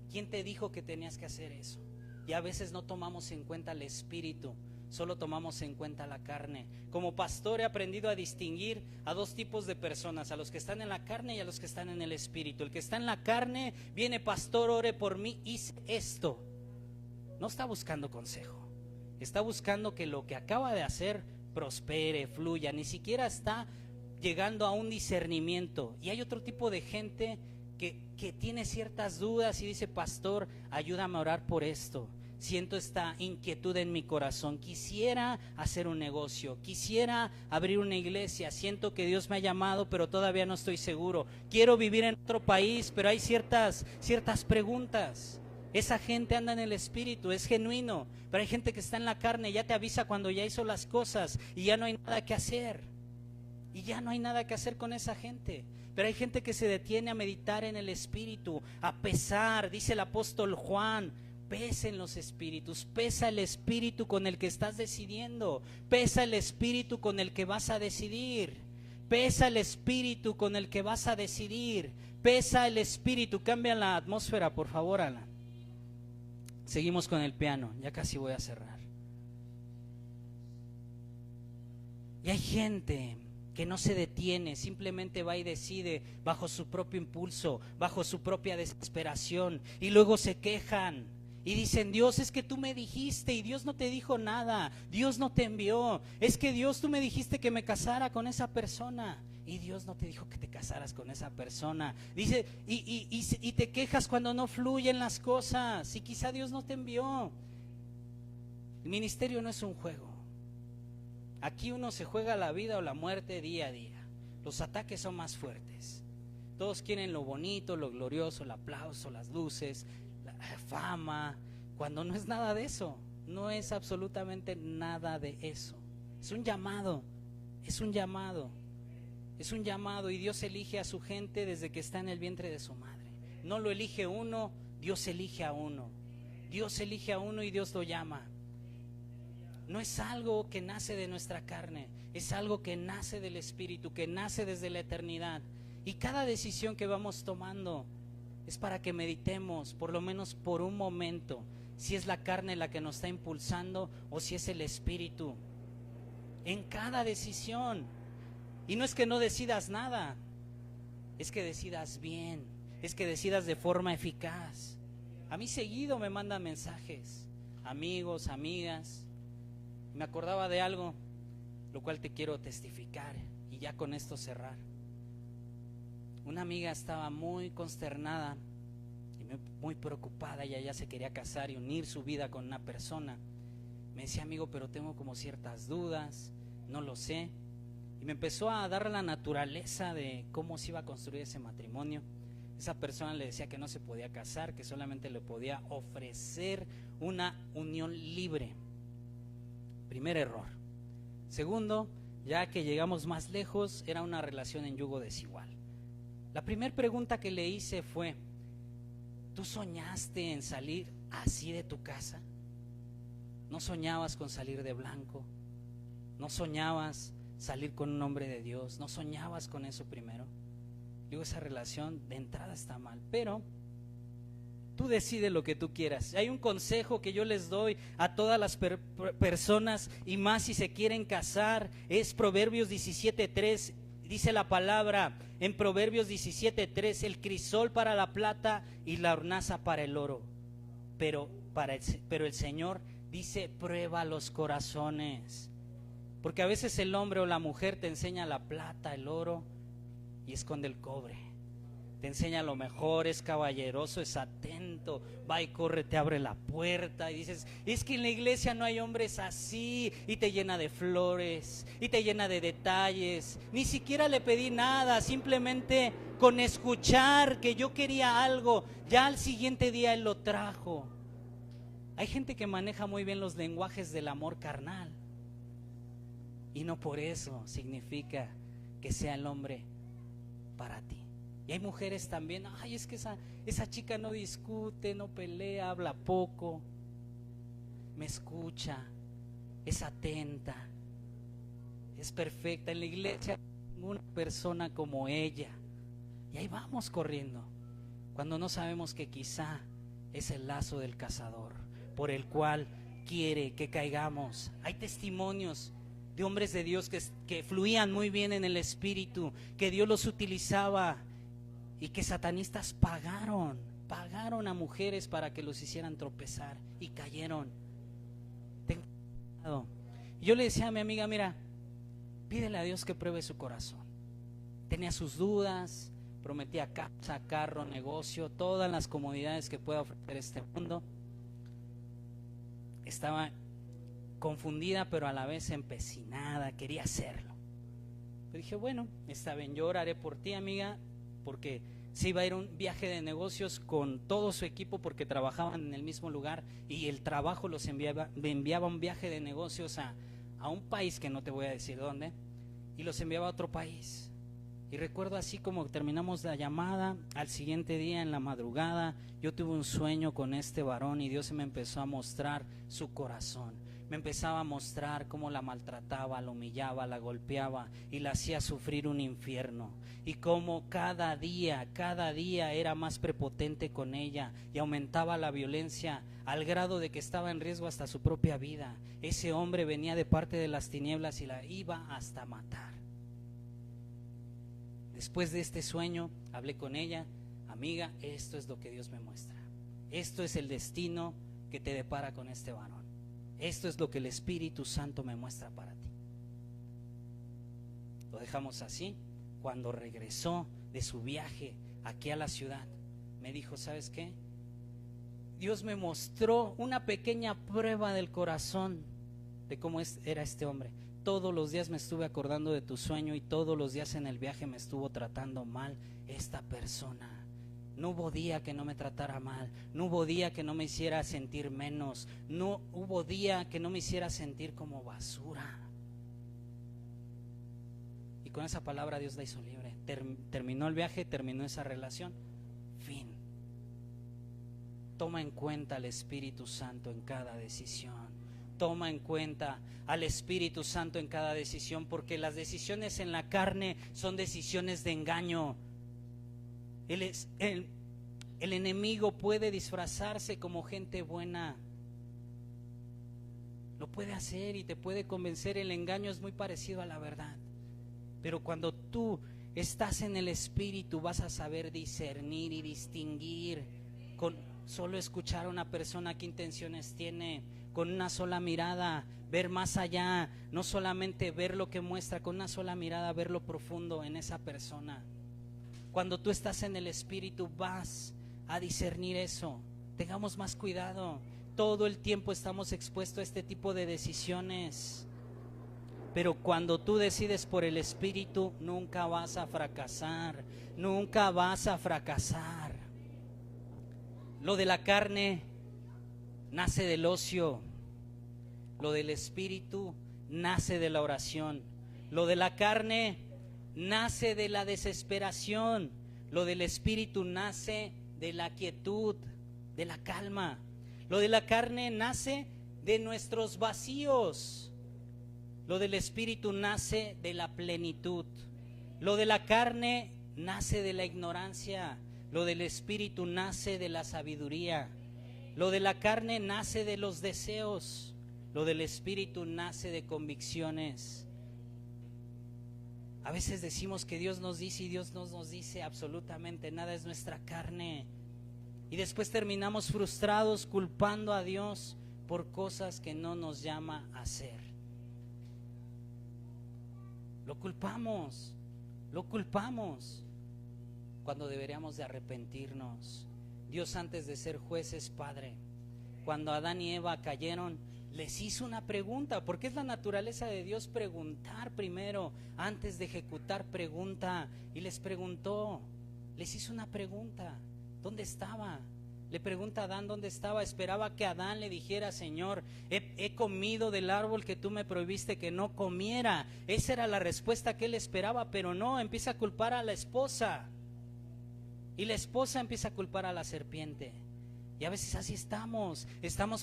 ¿Quién te dijo que tenías que hacer eso? Y a veces no tomamos en cuenta al Espíritu. solo tomamos en cuenta la carne. Como pastor he aprendido a distinguir a dos tipos de personas, a los que están en la carne y a los que están en el espíritu. El que está en la carne viene: pastor, ore por mí, hice esto. No está buscando consejo, está buscando que lo que acaba de hacer prospere, fluya, ni siquiera está llegando a un discernimiento. Y hay otro tipo de gente que tiene ciertas dudas y dice: pastor, ayúdame a orar por esto. Siento esta inquietud en mi corazón, quisiera hacer un negocio, quisiera abrir una iglesia, siento que Dios me ha llamado pero todavía no estoy seguro, quiero vivir en otro país pero hay ciertas preguntas. Esa gente anda en el espíritu, es genuino, pero hay gente que está en la carne, ya te avisa cuando ya hizo las cosas y ya no hay nada que hacer. Y ya no hay nada que hacer con esa gente. Pero hay gente que se detiene a meditar en el espíritu, a pesar, dice el apóstol Juan: pesa en los espíritus, pesa el espíritu con el que estás decidiendo, pesa el espíritu con el que vas a decidir, pesa el espíritu con el que vas a decidir, pesa el espíritu. Cambia la atmósfera, por favor, Alan. Seguimos con el piano, ya casi voy a cerrar. Y hay gente que no se detiene, simplemente va y decide bajo su propio impulso, bajo su propia desesperación, y luego se quejan y dicen: Dios, es que tú me dijiste, y Dios no te dijo nada, Dios no te envió. Es que Dios, tú me dijiste que me casara con esa persona, y Dios no te dijo que te casaras con esa persona. Dice, y te quejas cuando no fluyen las cosas, y quizá Dios no te envió. El ministerio no es un juego. Aquí uno se juega la vida o la muerte día a día. Los ataques son más fuertes. Todos quieren lo bonito, lo glorioso, el aplauso, las luces, la fama, cuando no es nada de eso. No es absolutamente nada de eso. Es un llamado, es un llamado, es un llamado, y Dios elige a su gente desde que está en el vientre de su madre. No lo elige uno, Dios elige a uno. Dios elige a uno y Dios lo llama. No es algo que nace de nuestra carne, es algo que nace del Espíritu, que nace desde la eternidad. Y cada decisión que vamos tomando es para que meditemos, por lo menos por un momento, si es la carne la que nos está impulsando o si es el Espíritu. En cada decisión. Y no es que no decidas nada, es que decidas bien, es que decidas de forma eficaz. A mí seguido me mandan mensajes, amigos, amigas. Me acordaba de algo, lo cual te quiero testificar, y ya con esto cerrar. Una amiga estaba muy consternada y muy preocupada. Ella ya se quería casar y unir su vida con una persona. Me decía: amigo, pero tengo como ciertas dudas, no lo sé. Y me empezó a dar la naturaleza de cómo se iba a construir ese matrimonio. Esa persona le decía que no se podía casar, que solamente le podía ofrecer una unión libre. Primer error. Segundo, ya que llegamos más lejos, era una relación en yugo desigual. La primera pregunta que le hice fue: ¿tú soñaste en salir así de tu casa? ¿No soñabas con salir de blanco? ¿No soñabas salir con un hombre de Dios? ¿No soñabas con eso primero? Digo, esa relación de entrada está mal, pero tú decides lo que tú quieras. Hay un consejo que yo les doy a todas las personas, y más si se quieren casar, es Proverbios 17:3. Dice la palabra en Proverbios 17:3: el crisol para la plata y la hornaza para el oro, pero el Señor dice: prueba los corazones. Porque a veces el hombre o la mujer te enseña la plata, el oro, y esconde el cobre. Te enseña lo mejor, es caballeroso, es atento, va y corre, te abre la puerta, y dices: es que en la iglesia no hay hombres así, y te llena de flores, y te llena de detalles. Ni siquiera le pedí nada, simplemente con escuchar que yo quería algo, ya al siguiente día él lo trajo. Hay gente que maneja muy bien los lenguajes del amor carnal, y no por eso significa que sea el hombre para ti. Y hay mujeres también: ay, es que esa chica no discute, no pelea, habla poco, me escucha, es atenta, es perfecta. En la iglesia no hay ninguna persona como ella. Y ahí vamos corriendo, cuando no sabemos que quizá es el lazo del cazador, por el cual quiere que caigamos. Hay testimonios de hombres de Dios que fluían muy bien en el Espíritu, que Dios los utilizaba y que satanistas pagaron a mujeres para que los hicieran tropezar y cayeron. Ten cuidado. Yo le decía a mi amiga, mira, pídele a Dios que pruebe su corazón. Tenía sus dudas, prometía casa, carro, negocio, todas las comodidades que pueda ofrecer este mundo. Estaba confundida, pero a la vez empecinada, quería hacerlo. Yo dije, bueno, está bien, yo oraré por ti, amiga, porque se iba a ir a un viaje de negocios con todo su equipo porque trabajaban en el mismo lugar y el trabajo los enviaba un viaje de negocios a un país que no te voy a decir dónde, y los enviaba a otro país. Y recuerdo así como terminamos la llamada, al siguiente día en la madrugada, yo tuve un sueño con este varón y Dios se me empezó a mostrar su corazón. Me empezaba a mostrar cómo la maltrataba, la humillaba, la golpeaba y la hacía sufrir un infierno. Y cómo cada día era más prepotente con ella y aumentaba la violencia al grado de que estaba en riesgo hasta su propia vida. Ese hombre venía de parte de las tinieblas y la iba hasta matar. Después de este sueño, hablé con ella, amiga, esto es lo que Dios me muestra. Esto es el destino que te depara con este varón. Esto es lo que el Espíritu Santo me muestra para ti. Lo dejamos así. Cuando regresó de su viaje aquí a la ciudad, me dijo, ¿sabes qué? Dios me mostró una pequeña prueba del corazón de cómo era este hombre. Todos los días me estuve acordando de tu sueño y todos los días en el viaje me estuvo tratando mal esta persona. No hubo día que no me tratara mal, no hubo día que no me hiciera sentir menos, no hubo día que no me hiciera sentir como basura. Y con esa palabra Dios la hizo libre. Terminó el viaje, terminó esa relación, fin. Toma en cuenta al Espíritu Santo en cada decisión. Toma en cuenta al Espíritu Santo en cada decisión, porque las decisiones en la carne son decisiones de engaño. El enemigo puede disfrazarse como gente buena, lo puede hacer y te puede convencer. El engaño es muy parecido a la verdad, pero cuando tú estás en el Espíritu vas a saber discernir y distinguir. Con solo escuchar a una persona qué intenciones tiene, con una sola mirada ver más allá, no solamente ver lo que muestra, con una sola mirada ver lo profundo en esa persona. Cuando tú estás en el Espíritu vas a discernir eso. Tengamos más cuidado. Todo el tiempo estamos expuestos a este tipo de decisiones, pero cuando tú decides por el Espíritu nunca vas a fracasar, nunca vas a fracasar. Lo de la carne nace del ocio, lo del Espíritu nace de la oración. Lo de la carne nace de la desesperación, lo del Espíritu nace de la quietud, de la calma. Lo de la carne nace de nuestros vacíos, lo del Espíritu nace de la plenitud. Lo de la carne nace de la ignorancia, lo del Espíritu nace de la sabiduría. Lo de la carne nace de los deseos, lo del Espíritu nace de convicciones. A veces decimos que Dios nos dice y Dios no nos dice absolutamente nada, es nuestra carne. Y después terminamos frustrados culpando a Dios por cosas que no nos llama a hacer. Lo culpamos cuando deberíamos de arrepentirnos. Dios, antes de ser juez, es Padre. Cuando Adán y Eva cayeron, les hizo una pregunta, porque es la naturaleza de Dios preguntar primero, antes de ejecutar pregunta. Y les preguntó, les hizo una pregunta, ¿dónde estaba? Le pregunta a Adán dónde estaba. Esperaba que Adán le dijera, Señor, he comido del árbol que tú me prohibiste que no comiera. Esa era la respuesta que él esperaba, pero no, empieza a culpar a la esposa. Y la esposa empieza a culpar a la serpiente. Y a veces así estamos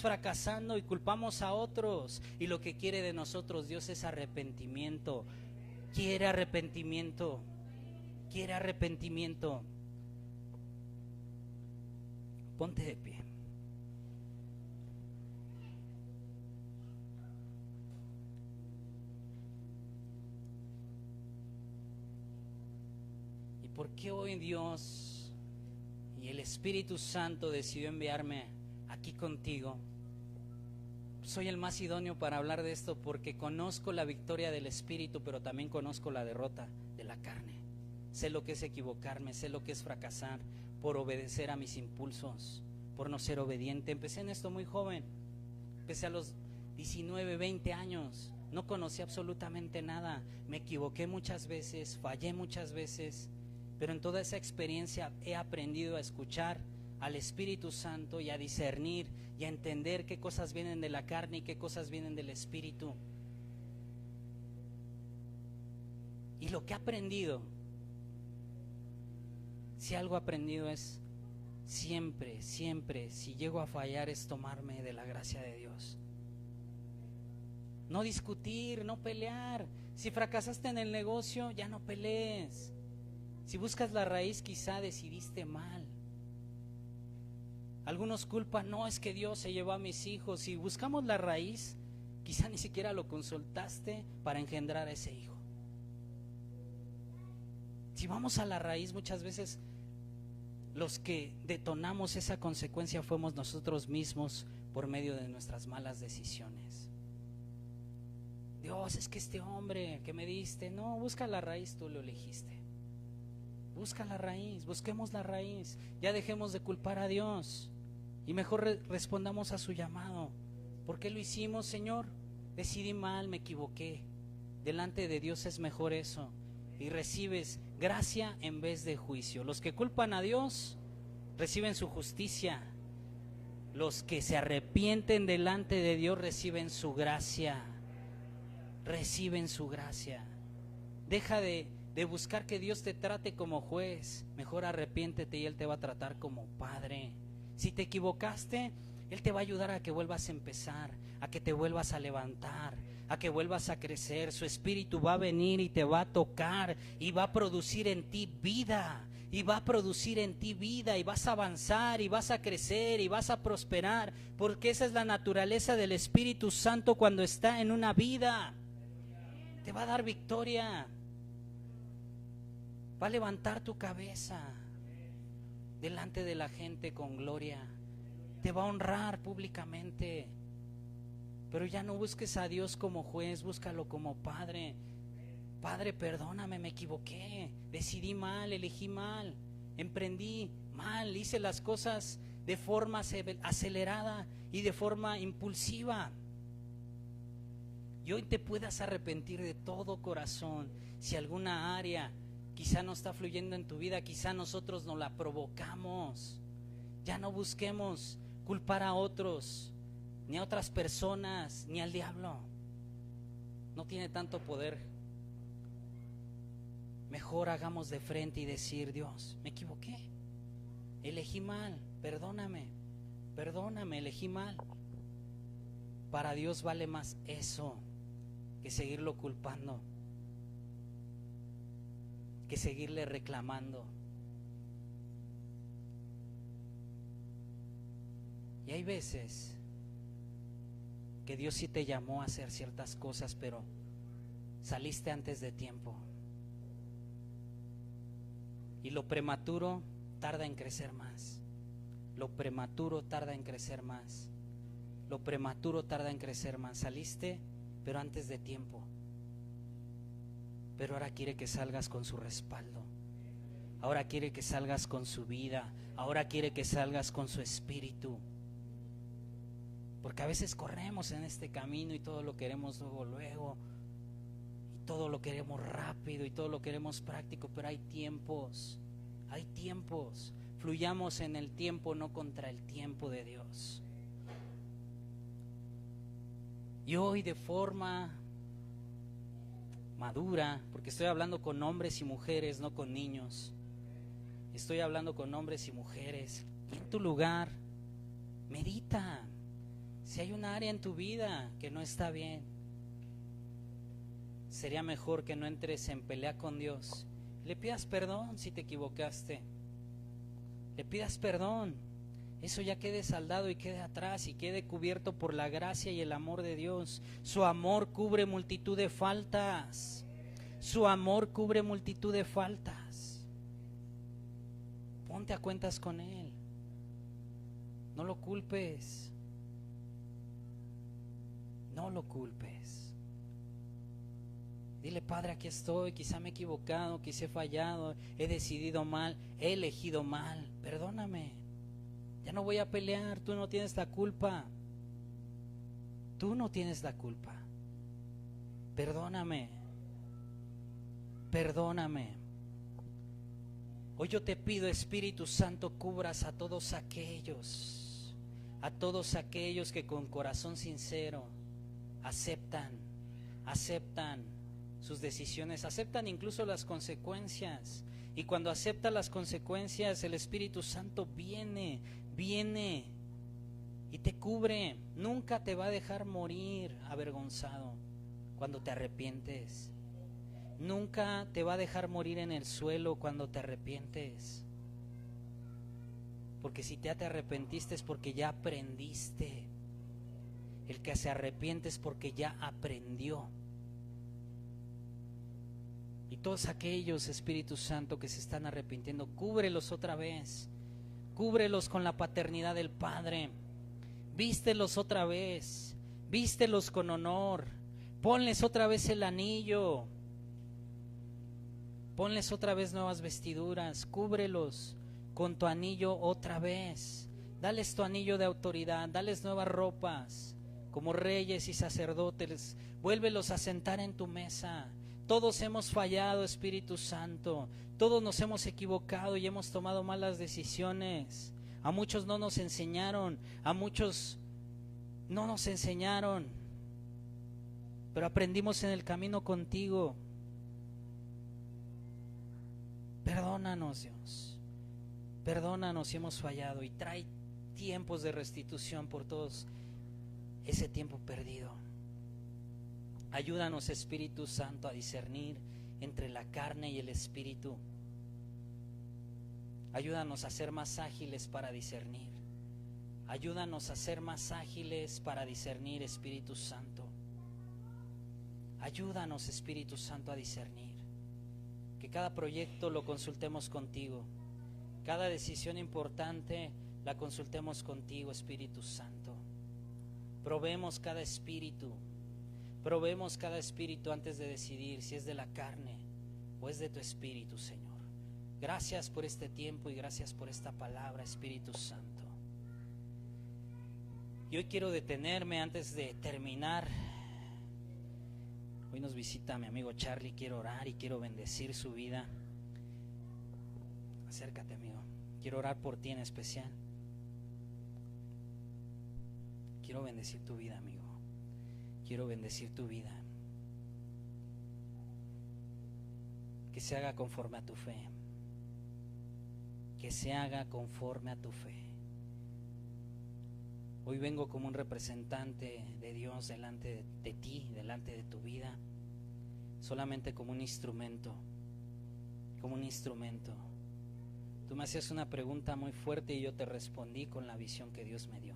fracasando y culpamos a otros. Y lo que quiere de nosotros Dios es arrepentimiento. Quiere arrepentimiento. Ponte de pie. ¿por qué hoy Dios y el Espíritu Santo decidió enviarme aquí contigo? Soy el más idóneo para hablar de esto porque conozco la victoria del Espíritu, pero también conozco la derrota de la carne. Sé lo que es equivocarme, sé lo que es fracasar por obedecer a mis impulsos, por no ser obediente. Empecé en esto muy joven, empecé a los 19, 20 años, no conocí absolutamente nada, me equivoqué muchas veces, fallé muchas veces, pero en toda esa experiencia he aprendido a escuchar al Espíritu Santo y a discernir y a entender qué cosas vienen de la carne y qué cosas vienen del Espíritu. Y lo que he aprendido, si algo he aprendido es siempre, si llego a fallar, es tomarme de la gracia de Dios. No discutir, no pelear. Si fracasaste en el negocio, ya no pelees. Si buscas la raíz, quizá decidiste mal. Algunos culpan, no, es que Dios se llevó a mis hijos. Si buscamos la raíz, quizá ni siquiera lo consultaste para engendrar a ese hijo. Si vamos a la raíz, muchas veces los que detonamos esa consecuencia fuimos nosotros mismos por medio de nuestras malas decisiones. Dios, es que este hombre que me diste, no, busca la raíz, tú lo elegiste. Busca la raíz, busquemos la raíz. Ya dejemos de culpar a Dios y mejor respondamos a su llamado. ¿Por qué lo hicimos, Señor? Decidí mal, me equivoqué. Delante de Dios es mejor eso. Y recibes gracia en vez de juicio. Los que culpan a Dios reciben su justicia. Los que se arrepienten delante de Dios reciben su gracia. Reciben su gracia. Deja de buscar que Dios te trate como juez. Mejor arrepiéntete y Él te va a tratar como Padre. Si te equivocaste, Él te va a ayudar a que vuelvas a empezar, a que te vuelvas a levantar, a que vuelvas a crecer. Su Espíritu va a venir y te va a tocar y va a producir en ti vida. Y va a producir en ti vida y vas a avanzar y vas a crecer y vas a prosperar, porque esa es la naturaleza del Espíritu Santo cuando está en una vida. Te va a dar victoria. Va a levantar tu cabeza delante de la gente con gloria. Te va a honrar públicamente. Pero ya no busques a Dios como juez, búscalo como Padre. Padre, perdóname, me equivoqué, decidí mal, elegí mal, emprendí mal, hice las cosas de forma acelerada y de forma impulsiva. Y hoy te puedas arrepentir de todo corazón. Si alguna área quizá no está fluyendo en tu vida, quizá nosotros no la provocamos. Ya no busquemos culpar a otros, ni a otras personas, ni al diablo. No tiene tanto poder. Mejor hagamos de frente y decir: Dios, me equivoqué, elegí mal, perdóname, elegí mal. Para Dios vale más eso que seguirlo culpando, que seguirle reclamando. Y hay veces que Dios sí te llamó a hacer ciertas cosas, pero saliste antes de tiempo. Y lo prematuro tarda en crecer más. Lo prematuro tarda en crecer más. Lo prematuro tarda en crecer más. Saliste, pero antes de tiempo. Pero ahora quiere que salgas con su respaldo. Ahora quiere que salgas con su vida. Ahora quiere que salgas con su espíritu. Porque a veces corremos en este camino y todo lo queremos luego. Y todo lo queremos rápido y todo lo queremos práctico. Pero hay tiempos. Hay tiempos. Fluyamos en el tiempo, no contra el tiempo de Dios. Y hoy de forma madura, porque estoy hablando con hombres y mujeres, no con niños. Estoy hablando con hombres y mujeres. Y en tu lugar, medita. Si hay un área en tu vida que no está bien, sería mejor que no entres en pelea con Dios. Le pidas perdón si te equivocaste. Le pidas perdón. Eso ya quede saldado y quede atrás y quede cubierto por la gracia y el amor de Dios. Su amor cubre multitud de faltas. Su amor cubre multitud de faltas. Ponte a cuentas con Él. No lo culpes. No lo culpes. Dile: Padre, aquí estoy, quizá me he equivocado, quizá he fallado, he decidido mal, he elegido mal. Perdóname. Ya no voy a pelear, tú no tienes la culpa. Tú no tienes la culpa. Perdóname. Perdóname. Hoy yo te pido, Espíritu Santo, cubras a todos aquellos que con corazón sincero aceptan sus decisiones, aceptan incluso las consecuencias. Y cuando acepta las consecuencias, el Espíritu Santo viene y te cubre. Nunca te va a dejar morir avergonzado cuando te arrepientes. Nunca te va a dejar morir en el suelo cuando te arrepientes. Porque si te arrepentiste es porque ya aprendiste. El que se arrepiente es porque ya aprendió. Y todos aquellos, Espíritu Santo, que se están arrepintiendo, cúbrelos otra vez. Cúbrelos con la paternidad del Padre. Vístelos otra vez. Vístelos con honor. Ponles otra vez el anillo. Ponles otra vez nuevas vestiduras. Cúbrelos con tu anillo otra vez. Dales tu anillo de autoridad. Dales nuevas ropas como reyes y sacerdotes. Vuélvelos a sentar en tu mesa. Todos hemos fallado, Espíritu Santo. Todos nos hemos equivocado y hemos tomado malas decisiones. A muchos no nos enseñaron, a muchos no nos enseñaron, pero aprendimos en el camino contigo. Perdónanos, Dios. Perdónanos si hemos fallado y trae tiempos de restitución por todos ese tiempo perdido. Ayúdanos, Espíritu Santo, a discernir entre la carne y el Espíritu. Ayúdanos a ser más ágiles para discernir. Ayúdanos a ser más ágiles para discernir, Espíritu Santo. Ayúdanos, Espíritu Santo, a discernir. Que cada proyecto lo consultemos contigo. Cada decisión importante la consultemos contigo, Espíritu Santo. Probemos cada espíritu. Probemos cada espíritu antes de decidir si es de la carne o es de tu Espíritu, Señor. Gracias por este tiempo y gracias por esta palabra, Espíritu Santo. Y hoy quiero detenerme antes de terminar. Hoy nos visita mi amigo Charlie. Quiero orar y quiero bendecir su vida. Acércate, amigo. Quiero orar por ti en especial. Quiero bendecir tu vida, amigo. Quiero bendecir tu vida. Que se haga conforme a tu fe. Que se haga conforme a tu fe. Hoy vengo como un representante de Dios delante de ti, delante de tu vida. Solamente como un instrumento. Como un instrumento. Tú me hacías una pregunta muy fuerte y yo te respondí con la visión que Dios me dio.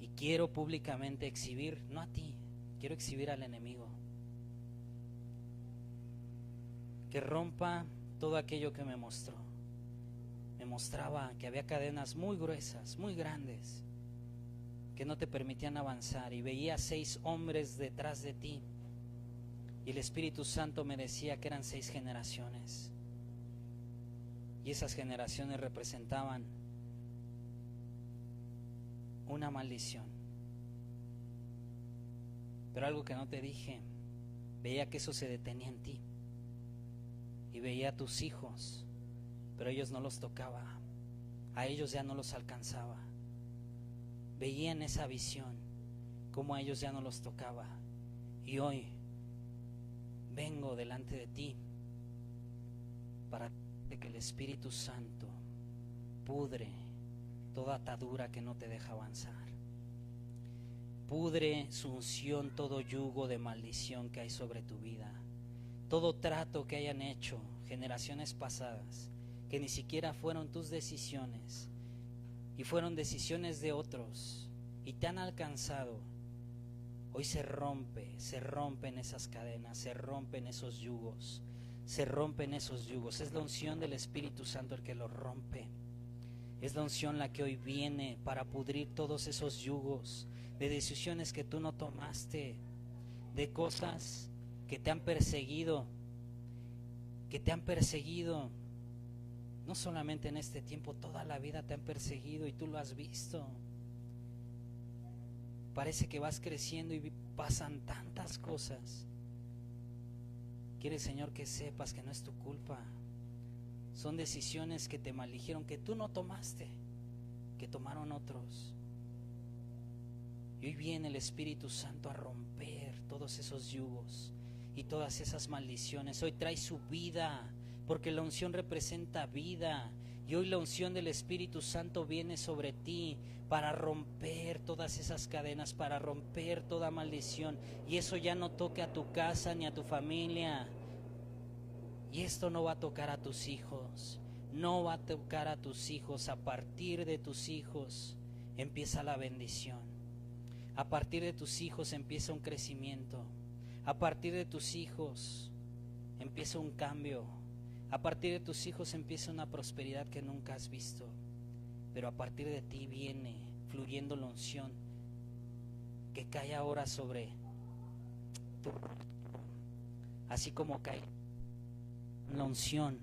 Y quiero públicamente exhibir, no a ti, quiero exhibir al enemigo. Que rompa todo aquello que me mostró. Me mostraba que había cadenas muy gruesas, muy grandes, que no te permitían avanzar. Y veía 6 hombres detrás de ti. Y el Espíritu Santo me decía que eran 6 generaciones. Y esas generaciones representaban una maldición. Pero algo que no te dije, veía que eso se detenía en ti. Y veía a tus hijos, pero ellos no los tocaba. A ellos ya no los alcanzaba. Veía en esa visión cómo a ellos ya no los tocaba. Y hoy vengo delante de ti para que el Espíritu Santo pudre toda atadura que no te deja avanzar. Pudre su unción todo yugo de maldición que hay sobre tu vida. Todo trato que hayan hecho generaciones pasadas, que ni siquiera fueron tus decisiones y fueron decisiones de otros y te han alcanzado. Hoy se rompen esas cadenas, se rompen esos yugos, se rompen esos yugos. Es la unción del Espíritu Santo el que los rompe. Es la unción la que hoy viene para pudrir todos esos yugos de decisiones que tú no tomaste, de cosas que te han perseguido, no solamente en este tiempo, toda la vida te han perseguido y tú lo has visto. Parece que vas creciendo y pasan tantas cosas. Quiere el Señor que sepas que no es tu culpa. Son decisiones que te maldijeron, que tú no tomaste, que tomaron otros. Y hoy viene el Espíritu Santo a romper todos esos yugos y todas esas maldiciones. Hoy trae su vida, porque la unción representa vida. Y hoy la unción del Espíritu Santo viene sobre ti para romper todas esas cadenas, para romper toda maldición. Y eso ya no toque a tu casa ni a tu familia. Y esto no va a tocar a tus hijos. No va a tocar a tus hijos. A partir de tus hijos empieza la bendición. A partir de tus hijos empieza un crecimiento. A partir de tus hijos empieza un cambio. A partir de tus hijos empieza una prosperidad que nunca has visto. Pero a partir de ti viene fluyendo la unción que cae ahora sobre tu rostro. Así como cae la unción,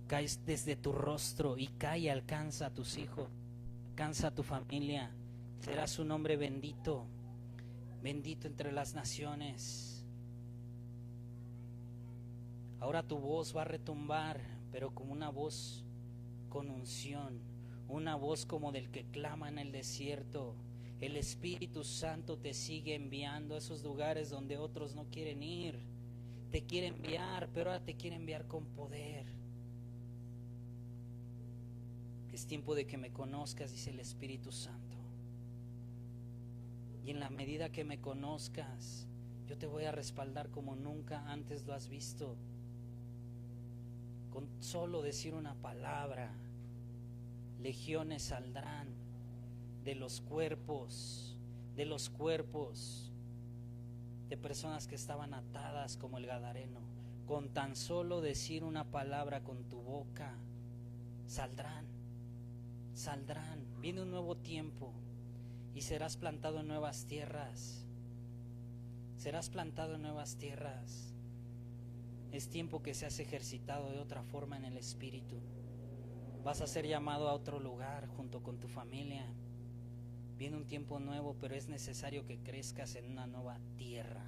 cae desde tu rostro y cae y alcanza a tus hijos, alcanza a tu familia. Serás un hombre bendito, bendito entre las naciones. Ahora tu voz va a retumbar, pero como una voz con unción, una voz como del que clama en el desierto. El Espíritu Santo te sigue enviando a esos lugares donde otros no quieren ir. Te quiere enviar, pero ahora te quiere enviar con poder. Es tiempo de que me conozcas, dice el Espíritu Santo. Y en la medida que me conozcas, yo te voy a respaldar como nunca antes lo has visto. Con solo decir una palabra, legiones saldrán de los cuerpos de personas que estaban atadas como el Gadareno. Con tan solo decir una palabra con tu boca, saldrán. Viene un nuevo tiempo y serás plantado en nuevas tierras. Es tiempo que seas ejercitado de otra forma en el Espíritu. Vas a ser llamado a otro lugar junto con tu familia. Viene un tiempo nuevo, pero es necesario que crezcas en una nueva tierra,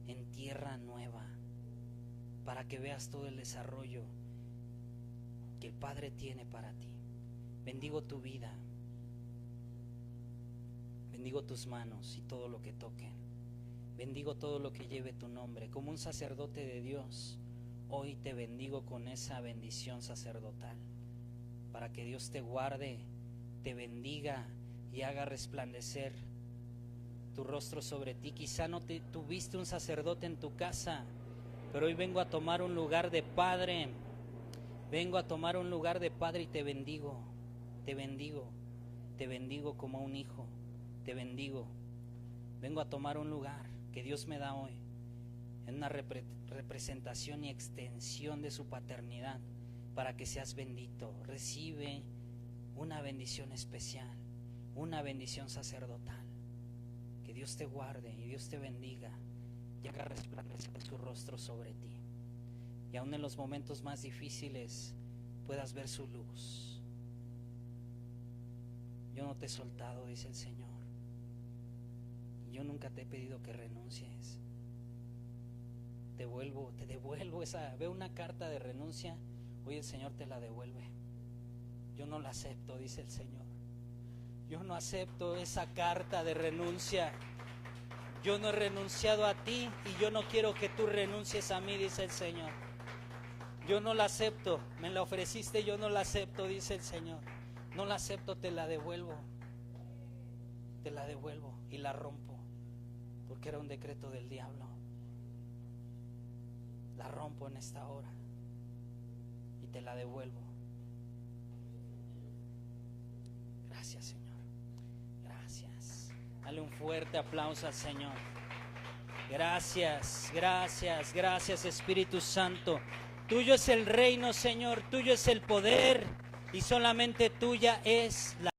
en tierra nueva, para que veas todo el desarrollo que el Padre tiene para ti. Bendigo tu vida, bendigo tus manos y todo lo que toquen. Bendigo todo lo que lleve tu nombre. Como un sacerdote de Dios, hoy te bendigo con esa bendición sacerdotal, para que Dios te guarde, te bendiga y haga resplandecer tu rostro sobre ti. Quizá no tuviste un sacerdote en tu casa, pero hoy vengo a tomar un lugar de padre. Vengo a tomar un lugar de padre y te bendigo como un hijo. Te bendigo. Vengo a tomar un lugar que Dios me da hoy, en una representación y extensión de su paternidad, para que seas bendito. Recibe una bendición especial, una bendición sacerdotal. Que Dios te guarde y Dios te bendiga y haga resplandecer su rostro sobre ti. Y aun en los momentos más difíciles puedas ver su luz. Yo no te he soltado, dice el Señor. Yo nunca te he pedido que renuncies. Te devuelvo esa. Veo una carta de renuncia, hoy el Señor te la devuelve. Yo no la acepto, dice el Señor. Yo no acepto esa carta de renuncia. Yo no he renunciado a ti y yo no quiero que tú renuncies a mí, dice el Señor. Yo no la acepto. Me la ofreciste, yo no la acepto, dice el Señor. No la acepto, te la devuelvo. Te la devuelvo y la rompo, porque era un decreto del diablo. La rompo en esta hora y te la devuelvo. Gracias, Señor. Gracias. Dale un fuerte aplauso al Señor. Gracias, Espíritu Santo. Tuyo es el reino, Señor, tuyo es el poder y solamente tuya es la